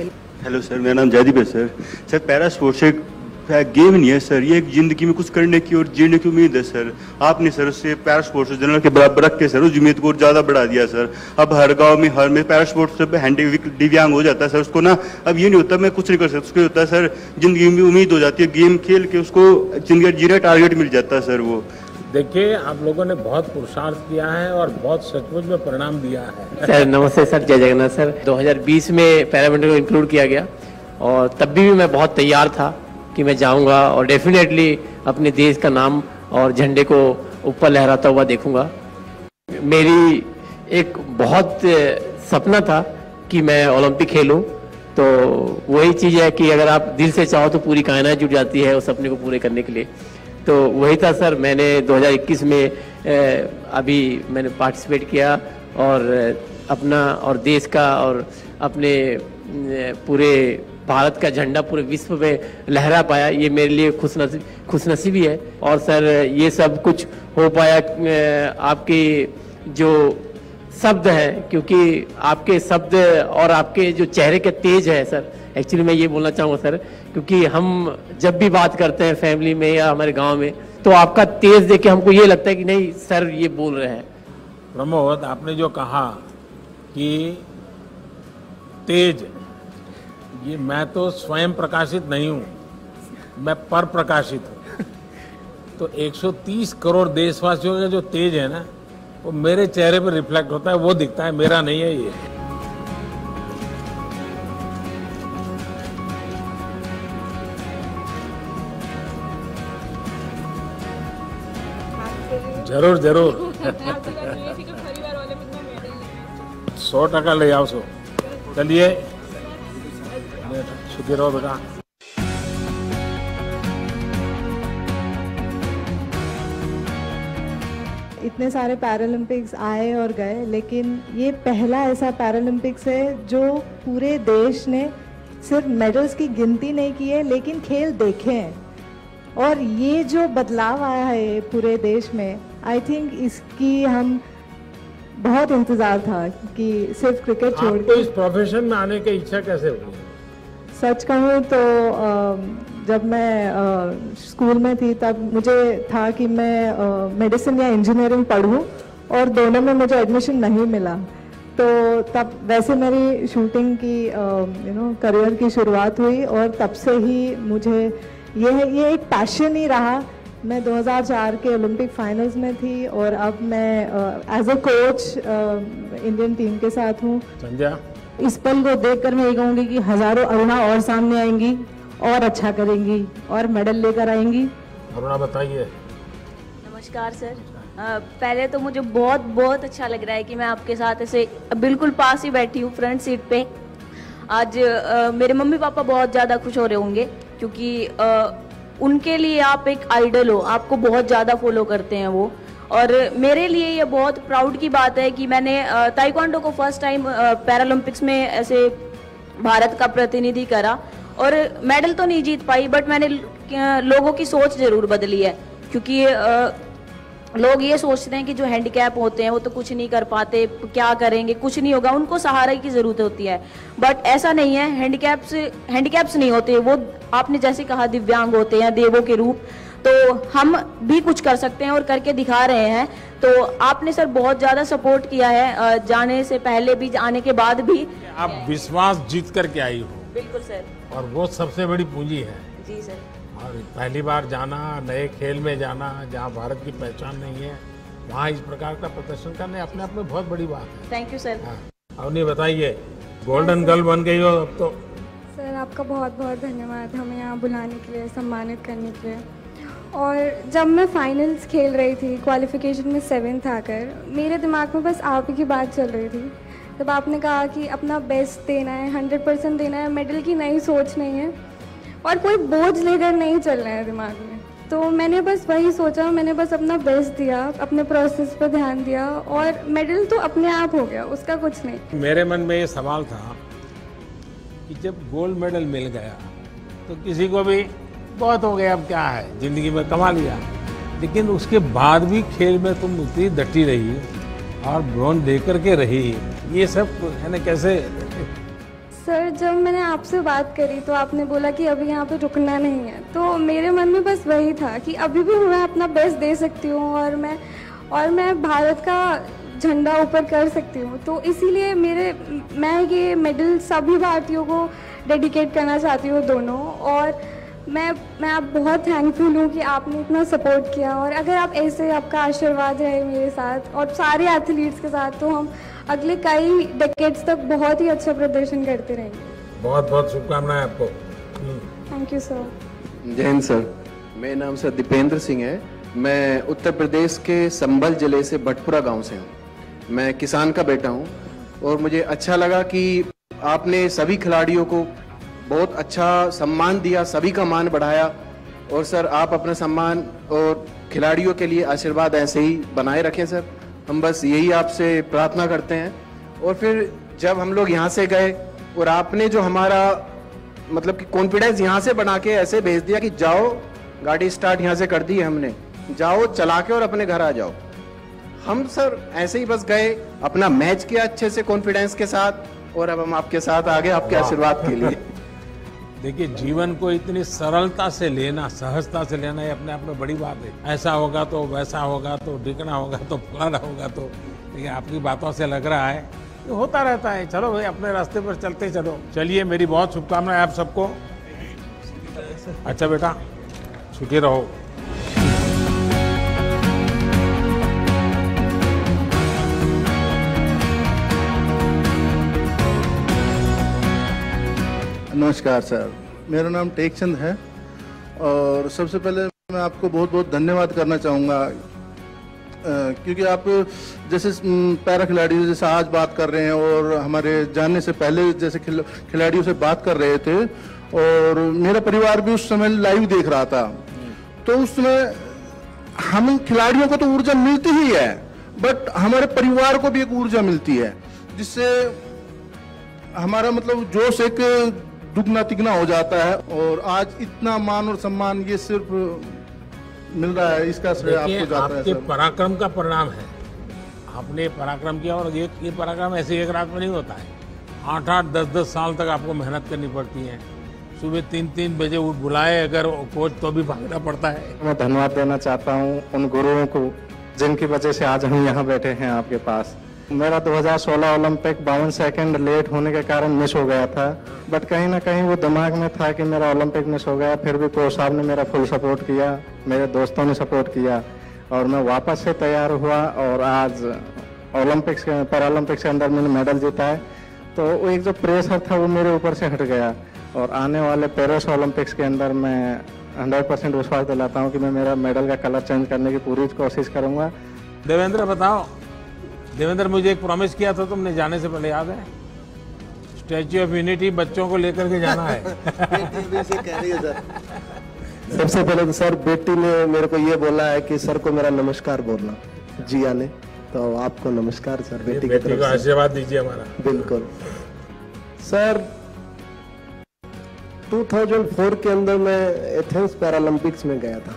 हेलो सर, मेरा नाम जयदीप है सर। सर पैरा स्पोर्ट्स एक गेम नहीं है सर, ये एक जिंदगी में कुछ करने की और जीने की उम्मीद है सर। आपने सर उससे पैरा स्पोर्ट्स जनरल के बराबर रख के सर उस उम्मीद को ज़्यादा बढ़ा दिया सर। अब हर गांव में हर में पैरा स्पोर्ट्स से दिव्यांग हो जाता है सर, उसको ना अब ये नहीं होता मैं कुछ नहीं कर सकता, उसको होता है सर जिंदगी में उम्मीद हो जाती है, गेम खेल के उसको जिंदगी जीने टारगेट मिल जाता है सर। वो देखिए आप लोगों ने बहुत पुरुषार्थ किया है और बहुत सचमुच में परिणाम दिया है। सर नमस्ते सर, जय जगन्नाथ सर। 2020 में पैरामिलिट्री को इंक्लूड किया गया और तब भी मैं बहुत तैयार था कि मैं जाऊंगा और डेफिनेटली अपने देश का नाम और झंडे को ऊपर लहराता हुआ देखूंगा। मेरी एक बहुत सपना था कि मैं ओलंपिक खेलूं, तो वही चीज़ है कि अगर आप दिल से चाहो तो पूरी कायनात जुट जाती है उस सपने को पूरे करने के लिए। तो वही था सर, मैंने 2021 में अभी मैंने पार्टिसिपेट किया और अपना और देश का और अपने पूरे भारत का झंडा पूरे विश्व में लहरा पाया, ये मेरे लिए खुशनसीबी है। और सर ये सब कुछ हो पाया आपके जो शब्द हैं, क्योंकि आपके शब्द और आपके जो चेहरे के तेज है सर, एक्चुअली मैं ये बोलना चाहूँगा सर, क्योंकि हम जब भी बात करते हैं फैमिली में या हमारे गांव में तो आपका तेज देख के हमको ये लगता है कि नहीं सर ये बोल रहे हैं। प्रमोद, आपने जो कहा कि तेज, ये मैं तो स्वयं प्रकाशित नहीं हूँ, मैं पर प्रकाशित हूँ। तो 130 करोड़ देशवासियों का जो तेज है ना, वो मेरे चेहरे पर रिफ्लेक्ट होता है, वो दिखता है, मेरा नहीं है ये। जरूर जरूर 100% ले आओ। चलिए सुखी रहो बेटा। इतने सारे पैरालंपिक्स आए और गए, लेकिन ये पहला ऐसा पैरालंपिक्स है जो पूरे देश ने सिर्फ मेडल्स की गिनती नहीं की है लेकिन खेल देखे हैं। और ये जो बदलाव आया है पूरे देश में, आई थिंक इसकी हम बहुत इंतज़ार था कि सिर्फ क्रिकेट छोड़ के इस प्रोफेशन में आने की इच्छा कैसे हुई? सच कहूँ तो जब मैं स्कूल में थी तब मुझे था कि मैं मेडिसिन या इंजीनियरिंग पढ़ूँ और दोनों में मुझे एडमिशन नहीं मिला। तो तब वैसे मेरी शूटिंग की करियर की शुरुआत हुई और तब से ही मुझे ये एक पैशन ही रहा। मैं 2004 के ओलंपिक फाइनल्स में थी और अब मैं as a coach Indian team के साथ हूँ। संध्या, इस पल को देखकर मैं ये कहूँगी कि हजारों अरुणा और सामने आएंगी और अच्छा करेंगी और मेडल लेकर आएंगी। अरुणा बताइए। नमस्कार सर, पहले तो मुझे बहुत अच्छा लग रहा है कि मैं आपके साथ ऐसे बिल्कुल पास ही बैठी हूँ फ्रंट सीट पे। आज मेरे मम्मी पापा बहुत ज़्यादा खुश हो रहे होंगे क्योंकि उनके लिए आप एक आइडल हो, आपको बहुत ज़्यादा फॉलो करते हैं वो। और मेरे लिए ये बहुत प्राउड की बात है कि मैंने ताइक्वांडो को फर्स्ट टाइम पैरालंपिक्स में ऐसे भारत का प्रतिनिधि करा और मेडल तो नहीं जीत पाई, बट मैंने लोगों की सोच ज़रूर बदली है। क्योंकि लोग ये सोचते हैं कि जो हैंडीकैप होते हैं वो तो कुछ नहीं कर पाते, क्या करेंगे, कुछ नहीं होगा, उनको सहारे की ज़रूरत होती है। बट ऐसा नहीं है, हैंडीकैप्स नहीं होते, वो आपने जैसे कहा दिव्यांग होते हैं, देवों के रूप। तो हम भी कुछ कर सकते हैं और करके दिखा रहे हैं। तो आपने सर बहुत ज़्यादा सपोर्ट किया है, जाने से पहले भी, आने के बाद भी। आप विश्वास जीत करके आई हो। बिल्कुल सर। और वो सबसे बड़ी पूंजी है। जी सर। और पहली बार जाना, नए खेल में जाना जहाँ भारत की पहचान नहीं है, वहाँ इस प्रकार का प्रदर्शन करने अपने आप में बहुत बड़ी बात है। Thank you sir. अवनी बताइए, गोल्डन गर्ल बन गई हो अब तो। सर आपका बहुत धन्यवाद हमें यहाँ बुलाने के लिए, सम्मानित करने के लिए। और जब मैं फाइनल्स खेल रही थी, क्वालिफिकेशन में 7th आकर, मेरे दिमाग में बस आप ही की बात चल रही थी। तब आपने कहा कि अपना बेस्ट देना है, 100% देना है, मेडल की नई सोच नहीं है और कोई बोझ लेकर नहीं चलना है दिमाग में। तो मैंने बस वही सोचा, मैंने बस अपना बेस्ट दिया, अपने प्रोसेस पर ध्यान दिया और मेडल तो अपने आप हो गया, उसका कुछ नहीं। मेरे मन में ये सवाल था कि जब गोल्ड मेडल मिल गया तो किसी को भी बहुत हो गया, अब क्या है, जिंदगी में कमा लिया। लेकिन उसके बाद भी खेल में तुम उतनी डटी रही और ब्रॉन्ज लेकर के रही, ये सब यानी कैसे? सर जब मैंने आपसे बात करी तो आपने बोला कि अभी यहाँ पे रुकना नहीं है, तो मेरे मन में बस वही था कि अभी भी मैं अपना बेस्ट दे सकती हूँ और मैं भारत का झंडा ऊपर कर सकती हूँ। तो इसीलिए मैं ये मेडल सभी भारतीयों को डेडिकेट करना चाहती हूँ दोनों। और मैं आप बहुत थैंकफुल हूँ कि आपने इतना सपोर्ट किया, और अगर आप ऐसे आपका आशीर्वाद रहे मेरे साथ और सारे एथलीट्स के साथ तो हम अगले कई डेकेड्स तक बहुत ही अच्छा प्रदर्शन करते रहेंगे। बहुत बहुत शुभकामनाएं आपको। Thank you sir. जय हिंद सर, मेरा नाम सर दीपेंद्र सिंह है। मैं उत्तर प्रदेश के संभल जिले से भटपुरा गांव से हूँ। मैं किसान का बेटा हूँ और मुझे अच्छा लगा कि आपने सभी खिलाड़ियों को बहुत अच्छा सम्मान दिया, सभी का मान बढ़ाया। और सर आप अपना सम्मान और खिलाड़ियों के लिए आशीर्वाद ऐसे ही बनाए रखें सर, हम बस यही आपसे प्रार्थना करते हैं। और फिर जब हम लोग यहाँ से गए और आपने जो हमारा मतलब कि कॉन्फिडेंस यहाँ से बना के ऐसे भेज दिया कि जाओ, गाड़ी स्टार्ट यहाँ से कर दी है हमने, जाओ चला के और अपने घर आ जाओ। हम सर ऐसे ही बस गए, अपना मैच किया अच्छे से कॉन्फिडेंस के साथ, और अब हम आपके साथ आ गए आपके आशीर्वाद के लिए। देखिए, जीवन को इतनी सरलता से लेना, सहजता से लेना, ये अपने आप में बड़ी बात है। ऐसा होगा तो वैसा होगा तो ढिकना होगा तो फलाना होगा तो, देखिए आपकी बातों से लग रहा है ये होता रहता है। चलो भाई अपने रास्ते पर चलते चलो। चलिए, मेरी बहुत शुभकामनाएं आप सबको। अच्छा बेटा, सुखी रहो। नमस्कार सर, मेरा नाम टेकचंद है और सबसे पहले मैं आपको बहुत बहुत धन्यवाद करना चाहूँगा, क्योंकि आप जैसे पैरा खिलाड़ियों जैसे आज बात कर रहे हैं और हमारे जानने से पहले जैसे खिलाड़ियों से बात कर रहे थे, और मेरा परिवार भी उस समय लाइव देख रहा था। तो उस समय हम खिलाड़ियों को तो ऊर्जा मिलती ही है, बट हमारे परिवार को भी एक ऊर्जा मिलती है, जिससे हमारा मतलब जोश एक दुगना तिगना हो जाता है। और आज इतना मान और सम्मान ये सिर्फ मिल रहा है, इसका श्रेय आपको जाता है आपके सर। पराक्रम का परिणाम है। आपने पराक्रम किया, और ये पराक्रम ऐसे एक रात में नहीं होता है। 8-8, 10-10 साल तक आपको मेहनत करनी पड़ती है। सुबह 3-3 बजे बुलाए अगर कोच तो भी भागना पड़ता है। मैं धन्यवाद देना चाहता हूँ उन गुरुओं को जिनकी वजह से आज हम यहाँ बैठे हैं आपके पास। मेरा 2016 ओलंपिक 52 सेकंड लेट होने के कारण मिस हो गया था, बट कहीं ना कहीं वो दिमाग में था कि मेरा ओलंपिक मिस हो गया। फिर भी कोच साहब ने मेरा फुल सपोर्ट किया, मेरे दोस्तों ने सपोर्ट किया और मैं वापस से तैयार हुआ और आज ओलंपिक्स पैरालंपिक्स के अंदर मैंने मेडल जीता है। तो वो एक जो प्रेशर था वो मेरे ऊपर से हट गया, और आने वाले पेरिस ओलंपिक्स के अंदर मैं 100% विश्वास दिलाता हूँ कि मैं मेरा मेडल का कलर चेंज करने की पूरी कोशिश करूँगा। देवेंद्र बताओ, देवेंद्र मुझे एक प्रॉमिस किया था तुमने जाने से पहले, याद है? स्टैच्यू ऑफ यूनिटी बच्चों को लेकर के जाना है। सबसे पहले तो सर बेटी ने मेरे को ये बोला है कि सर को मेरा नमस्कार बोलना, जिया ने, तो आपको नमस्कार सर बेटी की तरफ को से। आशीर्वाद दीजिए हमारा। बिल्कुल सर। 2004 के अंदर मैं एथेंस पैरालंपिक्स में गया था,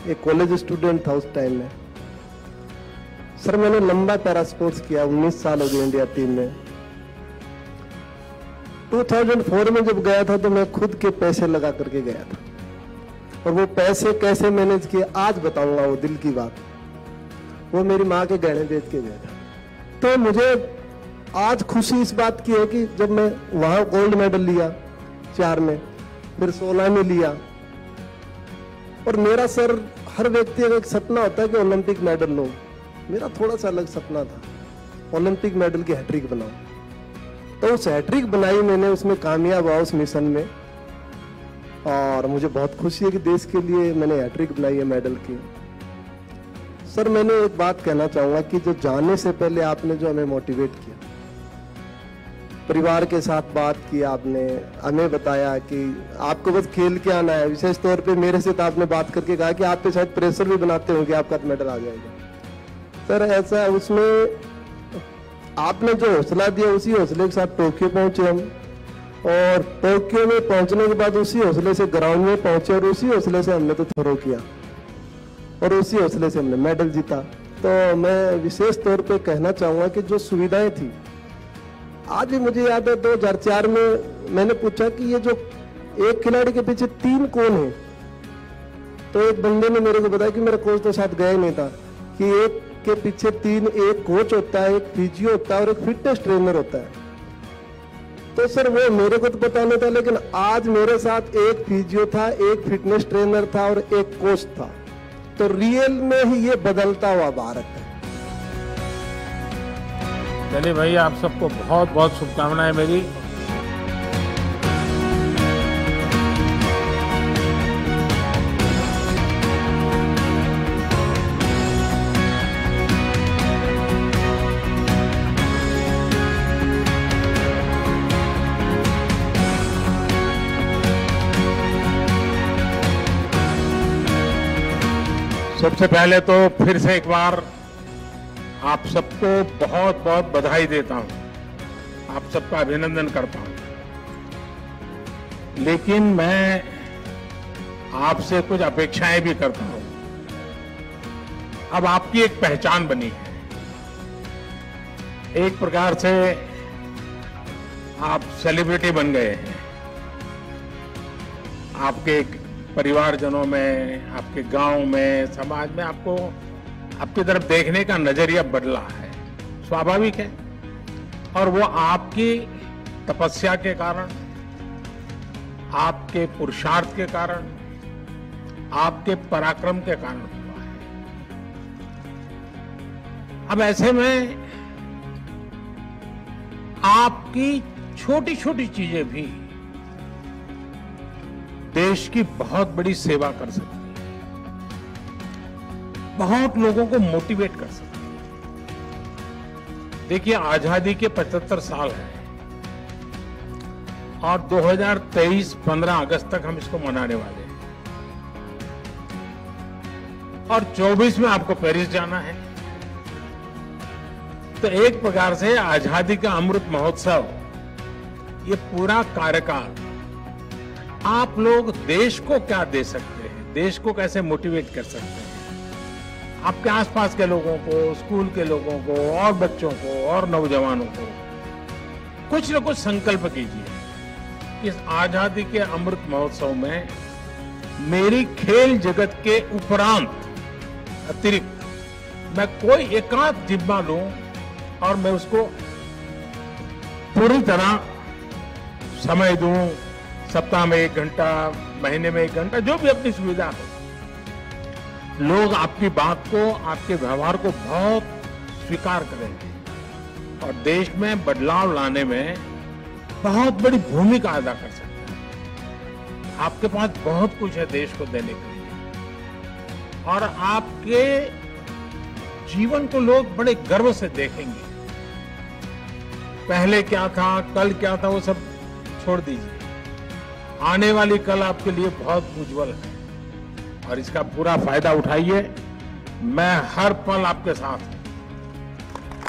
एक कॉलेज स्टूडेंट था उस टाइम में। सर मैंने लंबा पैरा स्पोर्ट्स किया, 19 साल हो गए इंडिया टीम में। 2004 में जब गया था तो मैं खुद के पैसे लगा करके गया था, और वो पैसे कैसे मैनेज किए आज बताऊंगा, वो दिल की बात। वो मेरी माँ के गहने बेच के गया था। तो मुझे आज खुशी इस बात की है कि जब मैं वहां गोल्ड मेडल लिया 4 में, फिर 16 में लिया। और मेरा सर, हर व्यक्ति का एक सपना होता है कि ओलंपिक मेडल लो, मेरा थोड़ा सा अलग सपना था, ओलंपिक मेडल की हैट्रिक बनाऊं। तो उस हैट्रिक बनाई मैंने, उसमें कामयाब हुआ उस मिशन में, और मुझे बहुत खुशी है कि देश के लिए मैंने हैट्रिक बनाई है मेडल की। सर मैंने एक बात कहना चाहूंगा कि जो जाने से पहले आपने जो हमें मोटिवेट किया, परिवार के साथ बात की, आपने हमें बताया कि आपको बस खेल के आना है। विशेष तौर पे मेरे से तो आपने बात करके कहा कि आप पे शायद प्रेशर भी बनाते हो कि आपका मेडल आ जाएगा। सर ऐसा उसमें आपने जो हौसला दिया, उसी हौसले के साथ टोक्यो पहुंचे हम, और टोक्यो में पहुंचने के बाद उसी हौसले से ग्राउंड में पहुंचे, और उसी हौसले से हमने तो थ्रो किया, और उसी हौसले से हमने मेडल जीता। तो मैं विशेष तौर पे कहना चाहूँगा कि जो सुविधाएं थी, आज भी मुझे याद है 2004 में मैंने पूछा कि ये जो एक खिलाड़ी के पीछे 3 कौन है, तो एक बंदे ने मेरे को बताया कि मेरा कोच तो साथ गया ही नहीं था, कि एक के पीछे 3, एक कोच होता है, एक फिजियो होता है और एक फिटनेस ट्रेनर होता है। तो सर वो मेरे को तो पता नहीं था, लेकिन आज मेरे साथ एक फिजियो था, एक फिटनेस ट्रेनर था और एक कोच था। तो रियल में ही ये बदलता हुआ भारत है। चलिए भाई, आप सबको बहुत बहुत शुभकामनाएं मेरी। सबसे पहले तो फिर से एक बार आप सबको बहुत बहुत बधाई देता हूं, आप सबका अभिनंदन करता हूं। लेकिन मैं आपसे कुछ अपेक्षाएं भी करता हूं। अब आपकी एक पहचान बनी है, एक प्रकार से आप सेलिब्रिटी बन गए हैं। आपके परिवारजनों में, आपके गांव में, समाज में आपको आपकी तरफ देखने का नजरिया बदला है, स्वाभाविक है। और वो आपकी तपस्या के कारण, आपके पुरुषार्थ के कारण, आपके पराक्रम के कारण हुआ है। अब ऐसे में आपकी छोटी छोटी चीजें भी देश की बहुत बड़ी सेवा कर सकती है, बहुत लोगों को मोटिवेट कर सकती है। देखिए, आजादी के 75 साल हैं और 2023 15 अगस्त तक हम इसको मनाने वाले हैं और 24 में आपको पेरिस जाना है। तो एक प्रकार से आजादी का अमृत महोत्सव, ये पूरा कार्यकाल आप लोग देश को क्या दे सकते हैं, देश को कैसे मोटिवेट कर सकते हैं, आपके आसपास के लोगों को, स्कूल के लोगों को और बच्चों को और नौजवानों को कुछ न कुछ संकल्प कीजिए। इस आजादी के अमृत महोत्सव में मेरी खेल जगत के उपरांत अतिरिक्त मैं कोई एकांत जिम्मा लूं और मैं उसको पूरी तरह समय दूं। सप्ताह में 1 घंटा, महीने में 1 घंटा, जो भी अपनी सुविधा हो। लोग आपकी बात को, आपके व्यवहार को बहुत स्वीकार करेंगे और देश में बदलाव लाने में बहुत बड़ी भूमिका अदा कर सकते हैं। आपके पास बहुत कुछ है देश को देने के लिए और आपके जीवन को लोग बड़े गर्व से देखेंगे। पहले क्या था, कल क्या था, वो सब छोड़ दीजिए। आने वाली कल आपके लिए बहुत उज्जवल है और इसका पूरा फायदा उठाइए। मैं हर पल आपके साथ हूं।